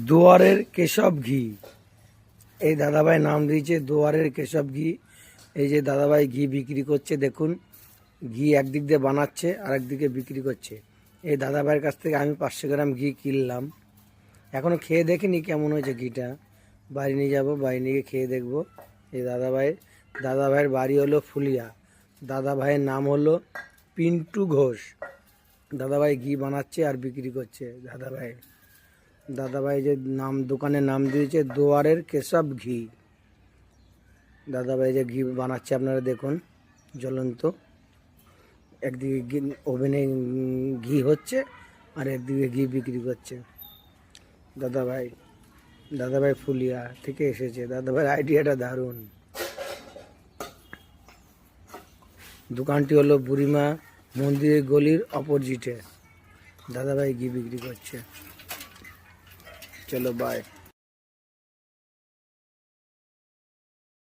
দুয়ারের কেশব ঘি। এই দাদাভাই নাম দিয়েছে দুয়ারের কেশব ঘি। এই যে দাদাভাই ঘি বিক্রি করছে, দেখুন ঘি একদিক দিয়ে বানাচ্ছে আর একদিকে বিক্রি করছে। এই দাদাভাইয়ের কাছ থেকে আমি 500 গ্রাম ঘি কিনলাম। এখনও খেয়ে দেখিনি কেমন হয়েছে ঘিটা, বাড়ি নিয়ে যাবো, বাড়ি নিয়ে খেয়ে দেখবো। এই দাদাভাইয়ের বাড়ি হলো ফুলিয়া। দাদাভাইয়ের নাম হলো পিন্টু ঘোষ। দাদাভাই ঘি বানাচ্ছে আর বিক্রি করছে। দাদাভাই যে দোকানের নাম দিয়েছে দুয়ারের কেশব ঘি। দাদাভাই যে ঘি বানাচ্ছে আপনারা দেখুন, জ্বলন্ত। একদিকে ওভেনে ঘি হচ্ছে আর একদিকে ঘি বিক্রি করছে দাদাভাই ফুলিয়া থেকে এসেছে। দাদাভাইয়ের আইডিয়াটা দারুণ। দোকানটি হলো বুড়িমা মন্দিরের গলির অপোজিটে। দাদাভাই ঘি বিক্রি করছে। চলো বাই।